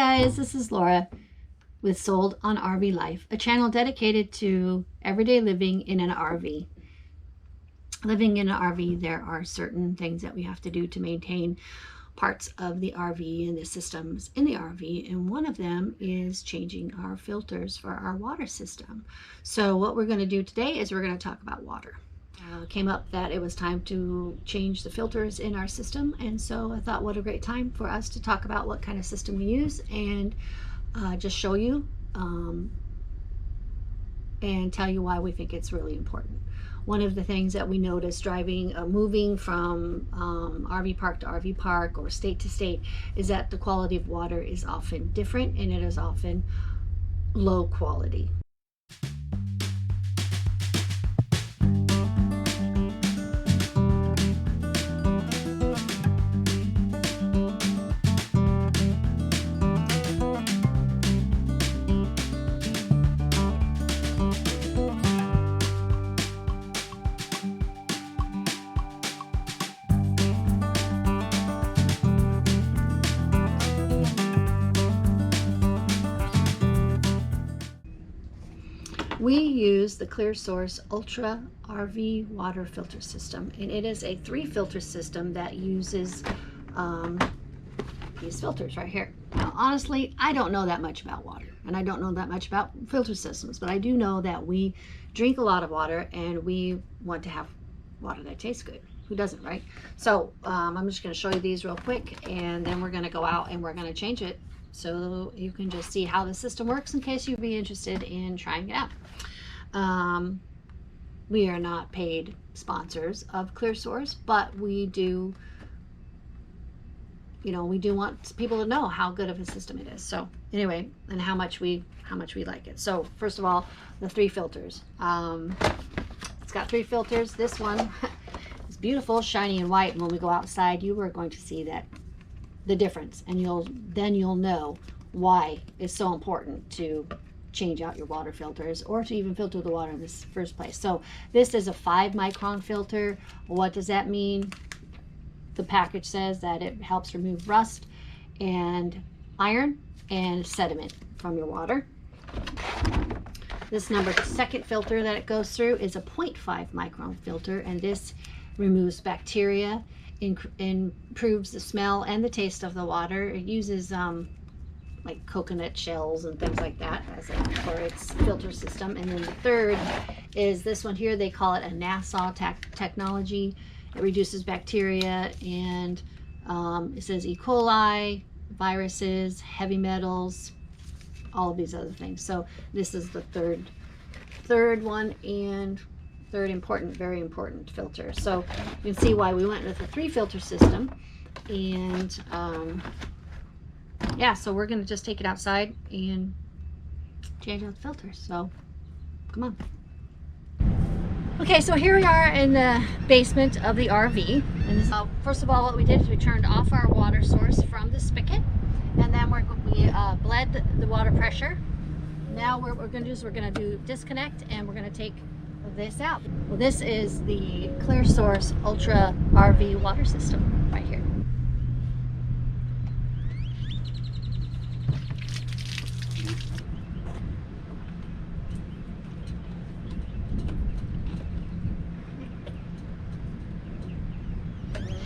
guys, this is Laura with Sold on RV Life, a channel dedicated to everyday living in an RV. Living in an RV, there are certain things that we have to do to maintain parts of the RV and the systems in the RV, and one of them is changing our filters for our water system. So what we're going to do today is we're going to talk about water. Came up that it was time to change the filters in our system, and so I thought what a great time for us to talk about what kind of system we use and just show you and tell you why we think it's really important. One of the things that we notice driving, moving from RV park to RV park or state to state is that the quality of water is often different, and it is often low quality. We use the Clearsource Ultra Rv water filter system, and it is a 3-filter system that uses these filters right here. Now, honestly, I don't know that much about water, and I don't know that much about filter systems, but I do know that we drink a lot of water, and we want to have water that tastes good. Who doesn't, right? So I'm just going to show you these real quick, and then we're going to go out and we're going to change it so you can just see how the system works in case you'd be interested in trying it out. We are not paid sponsors of Clearsource, but we do, we do want people to know how good of a system it is. So anyway, and how much we like it. So first of all, the 3 filters. It's got 3 filters. This one is beautiful, shiny and white. And when we go outside, you are going to see that the difference, and you'll know why it's so important to change out your water filters or to even filter the water in this first place. So this is a 5-micron filter. What does that mean? The package says that it helps remove rust and iron and sediment from your water. This second filter that it goes through is a 0.5 micron filter, and this removes bacteria, improves the smell and the taste of the water. It uses like coconut shells and things like that for its filter system. And then the third is this one here. They call it a Nassau technology. It reduces bacteria, and it says E. coli, viruses, heavy metals, all of these other things. So this is the third one, and third important, very important filter. So you can see why we went with a 3-filter system. And yeah, so we're going to just take it outside and change out the filters. So come on. Okay, so here we are in the basement of the RV. And this, first of all, what we did is we turned off our water source from the spigot, and then we bled the water pressure. Now what we're going to do is we're going to do disconnect, and we're going to take this out. Well, this is the Clearsource Ultra Rv water system right here.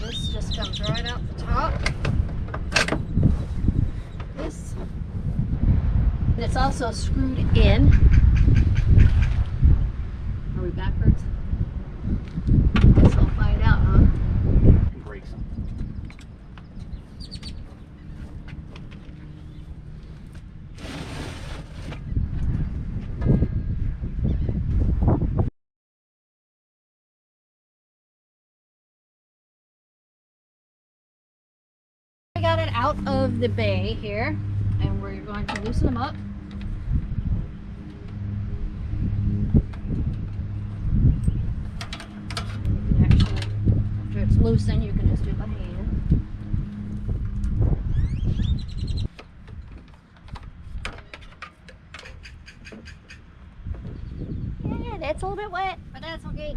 This just comes right out the top. This. And it's also screwed in. Are we backwards? Guess we'll find out, huh? Brakes. I got it out of the bay here, and we're going to loosen them up. Actually, after it's loosened, you can just do it by hand. Yeah, that's a little bit wet, but that's okay.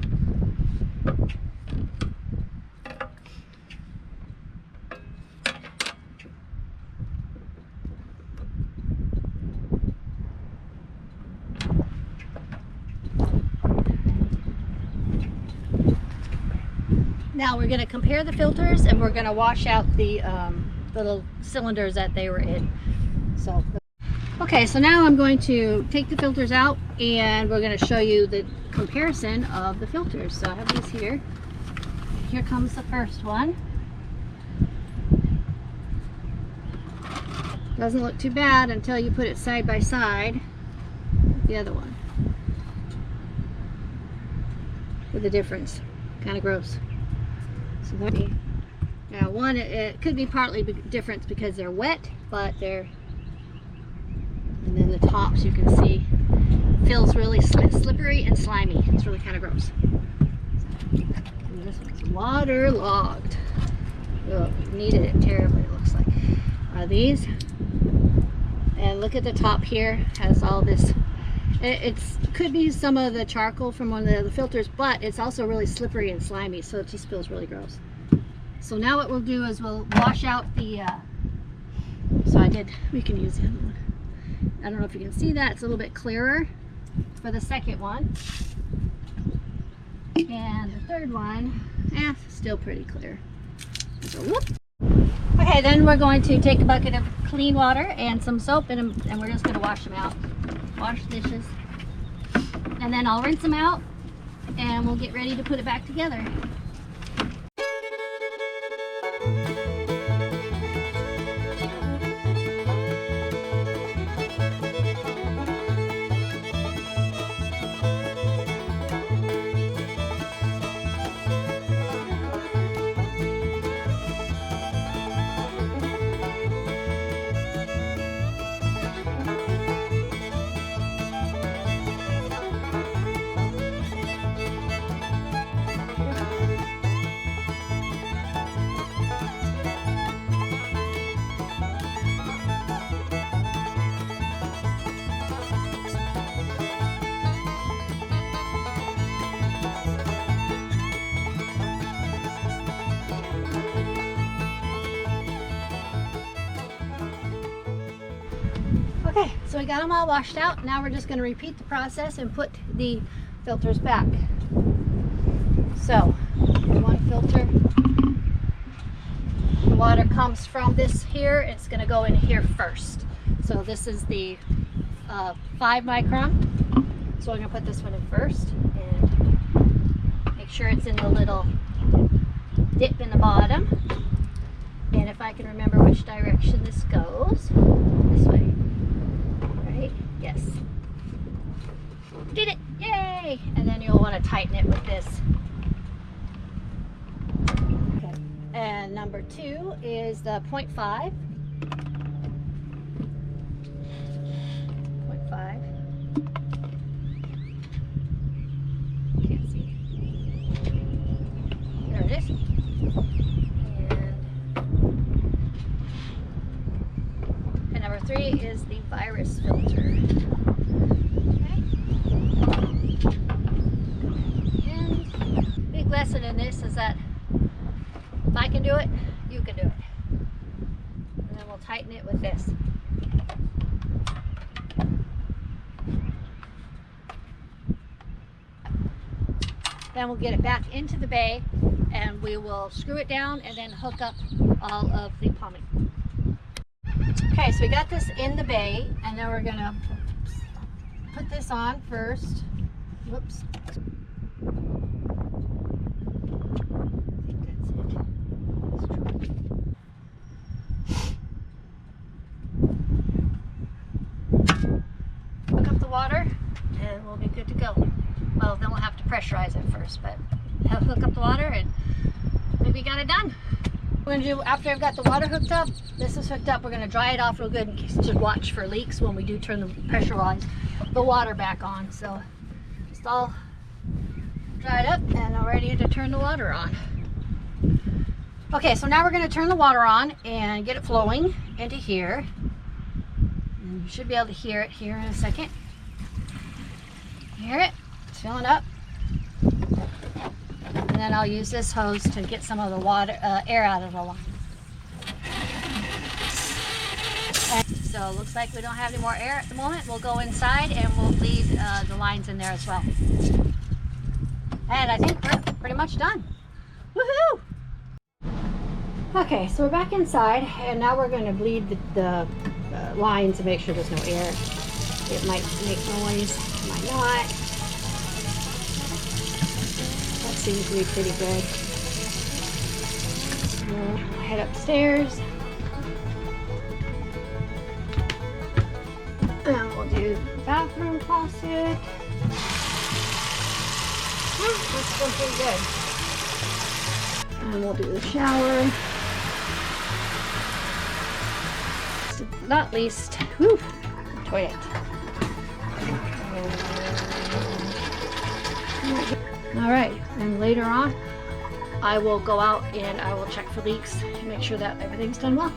Now we're going to compare the filters, and we're going to wash out the little cylinders that they were in. So, okay, so now I'm going to take the filters out, and we're going to show you the comparison of the filters. So I have these here. Here comes the first one. Doesn't look too bad until you put it side by side with the other one. Look at the difference. Kind of gross. So now one, it could be partly difference because they're wet, but they're, and then the tops you can see feels really slippery and slimy. It's really kind of gross. And this one's waterlogged. Oh, needed it terribly, it looks like. Are these? And look at the top here, has all this. It's could be some of the charcoal from one of the other filters, but it's also really slippery and slimy, so it just feels really gross. So now what we'll do is we'll wash out the we can use the other one. I don't know if you can see that, it's a little bit clearer for the second one. And the third one, still pretty clear. So, whoop. Okay, then we're going to take a bucket of clean water and some soap, and we're just going to wash them out. Wash the dishes. And then I'll rinse them out, and we'll get ready to put it back together. Okay, so we got them all washed out. Now we're just going to repeat the process and put the filters back. So, one filter, the water comes from this here. It's going to go in here first. So this is the 5 micron. So I'm going to put this one in first and make sure it's in the little dip in the bottom. And if I can remember which direction this goes, this way. Yes. Did it! Yay! And then you'll want to tighten it with this. Okay. And number 2 is the 0.5. 0.5. Can't see. There it is. And number 3 is the virus filter. Lesson in this is that if I can do it, you can do it. And then we'll tighten it with this. Then we'll get it back into the bay, and we will screw it down and then hook up all of the plumbing. Okay, so we got this in the bay, and then we're gonna put this on first. Whoops. Hook up the water and we'll be good to go. Well, then we'll have to pressurize it first, but hook up the water and I think we got it done. We're going to do, after I've got the water hooked up, this is hooked up, we're going to dry it off real good in case to watch for leaks when we do turn the pressurize the water back on. So just all dried up and I'm ready to turn the water on. Okay, so now we're going to turn the water on and get it flowing into here. And you should be able to hear it here in a second. Hear it? It's filling up. And then I'll use this hose to get some of the water, air out of the line. And so it looks like we don't have any more air at the moment. We'll go inside and we'll leave the lines in there as well. And I think we're pretty much done. Woohoo! Okay, so we're back inside, and now we're going to bleed the line to make sure there's no air. It might make noise, it might not. That seems to be pretty good. We'll head upstairs. And we'll do the bathroom faucet. That's going pretty good. And we'll do the shower. Not least, whew, toilet. All right, and later on, I will go out and I will check for leaks and make sure that everything's done well.